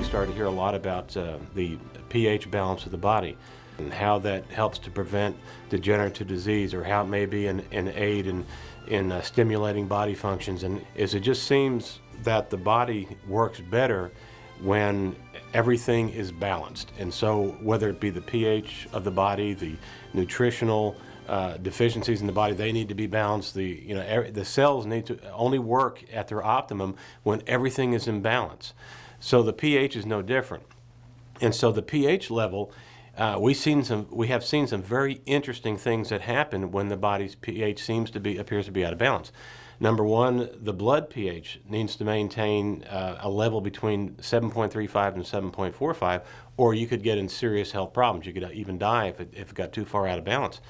we started to hear a lot about the pH balance of the body and how that helps to prevent degenerative disease, or how it may be an aid in stimulating body functions. And it just seems that the body works better when everything is balanced. And so whether it be the pH of the body, the nutritional deficiencies in the body, they need to be balanced. The cells need to only work at their optimum when everything is in balance. So the pH is no different. And so the pH level, we have seen some very interesting things that happen when the body's pH appears to be out of balance. Number one, the blood pH needs to maintain a level between 7.35 and 7.45, or you could get in serious health problems. You could even die if it got too far out of balance.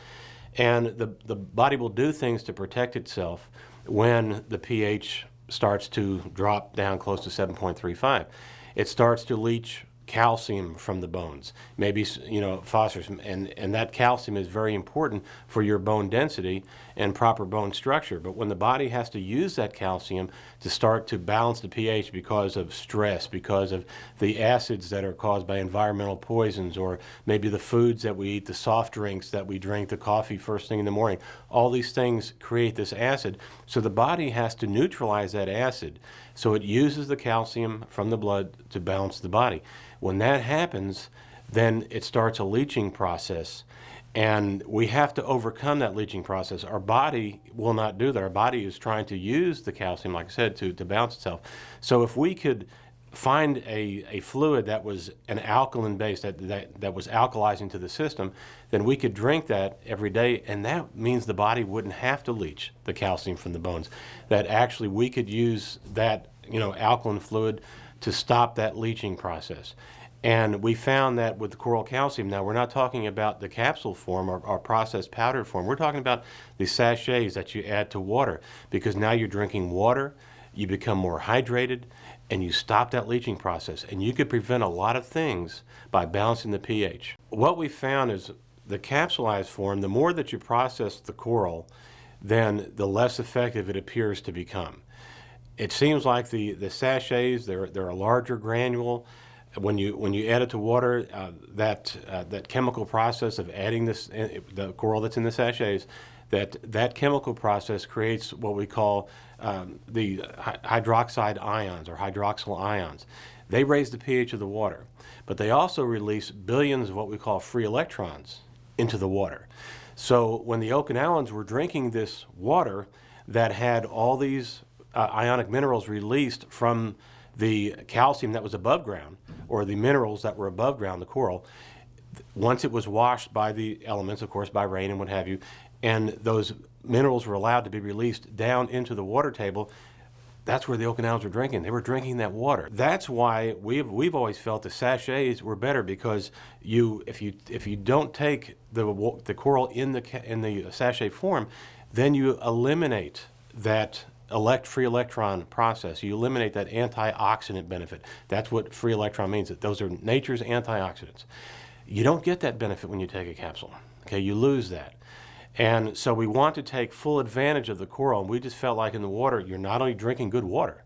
And the body will do things to protect itself when the pH starts to drop down close to 7.35. It starts to leach calcium from the bones, maybe phosphorus, and that calcium is very important for your bone density and proper bone structure. But when the body has to use that calcium to start to balance the pH because of stress, because of the acids that are caused by environmental poisons, or maybe the foods that we eat, the soft drinks that we drink, the coffee first thing in the morning, all these things create this acid. So the body has to neutralize that acid. So it uses the calcium from the blood to balance the body. When that happens, then it starts a leaching process, and we have to overcome that leaching process. Our body will not do that. Our body is trying to use the calcium, like I said, to balance itself. So if we could find a fluid that was an alkaline base, that was alkalizing to the system, then we could drink that every day, and that means the body wouldn't have to leach the calcium from the bones. That actually we could use that alkaline fluid to stop that leaching process. And we found that with the coral calcium, now we're not talking about the capsule form or processed powdered form, we're talking about the sachets that you add to water, because now you're drinking water, you become more hydrated, and you stop that leaching process. And you could prevent a lot of things by balancing the pH. What we found is the capsulized form, the more that you process the coral, then the less effective it appears to become. It seems like the sachets, they're a larger granule. When you add it to water, that chemical process of adding the coral that's in the sachets, that chemical process creates what we call the hydroxide ions, or hydroxyl ions. They raise the pH of the water, but they also release billions of what we call free electrons into the water. So when the Okinawans were drinking this water that had all these ionic minerals released from the calcium that was above ground, or the minerals that were above ground, the coral, once it was washed by the elements, of course, by rain and what have you, and those minerals were allowed to be released down into the water table, that's where the Okinawans were drinking. They were drinking that water. That's why we've always felt the sachets were better, because if you don't take the coral in the sachet form, then you eliminate that free electron process. You eliminate that antioxidant benefit. That's what free electron means. That those are nature's antioxidants. You don't get that benefit when you take a capsule. Okay, you lose that. And so we want to take full advantage of the coral, and we just felt like in the water, you're not only drinking good water,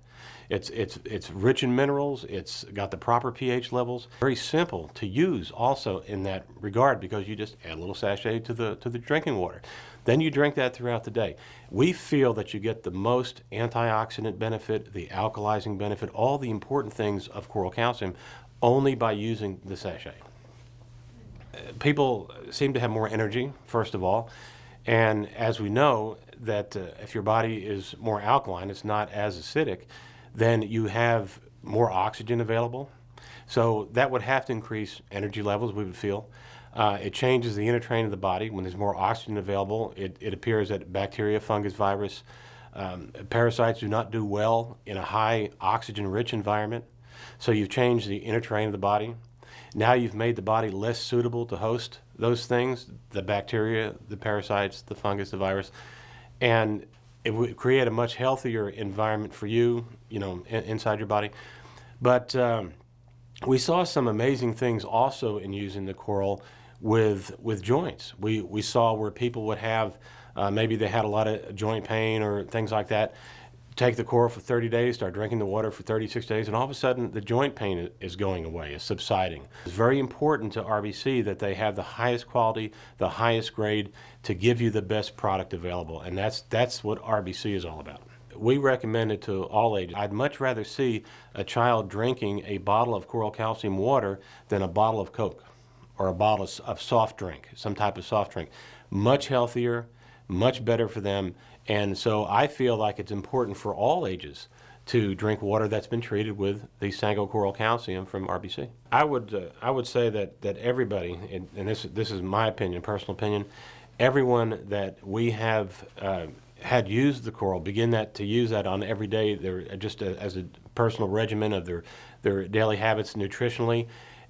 it's rich in minerals, it's got the proper pH levels. Very simple to use also in that regard, because you just add a little sachet to the drinking water. Then you drink that throughout the day. We feel that you get the most antioxidant benefit, the alkalizing benefit, all the important things of coral calcium only by using the sachet. People seem to have more energy, first of all, and as we know that if your body is more alkaline, it's not as acidic, then you have more oxygen available. So that would have to increase energy levels, we would feel. It changes the inner train of the body. When there's more oxygen available, it appears that bacteria, fungus, virus, parasites do not do well in a high oxygen-rich environment. So you've changed the inner train of the body. Now you've made the body less suitable to host those things, the bacteria, the parasites, the fungus, the virus, and it would create a much healthier environment for you, inside your body. But we saw some amazing things also in using the coral with joints. We saw where people would have, maybe they had a lot of joint pain or things like that. take the coral for 30 days, start drinking the water for 36 days, and all of a sudden the joint pain is going away, is subsiding. It's very important to RBC that they have the highest quality, the highest grade to give you the best product available, and that's what RBC is all about. We recommend it to all ages. I'd much rather see a child drinking a bottle of Coral Calcium water than a bottle of Coke or a bottle of soft drink, some type of soft drink. Much healthier, much better for them. And so I feel like it's important for all ages to drink water that's been treated with the Sango Coral Calcium from RBC. I would say that everybody, and this is my opinion, personal opinion, everyone that we have had used the coral begin to use that on every day, just as a personal regimen of their daily habits nutritionally.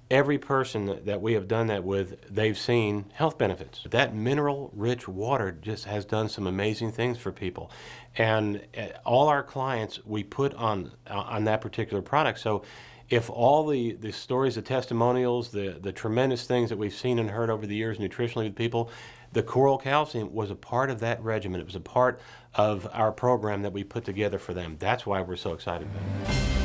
Every person that we have done that with, they've seen health benefits. That mineral-rich water just has done some amazing things for people. And all our clients, we put on that particular product. So if all the stories, the testimonials, the tremendous things that we've seen and heard over the years nutritionally with people, the Coral Calcium was a part of that regimen. It was a part of our program that we put together for them. That's why we're so excited about it.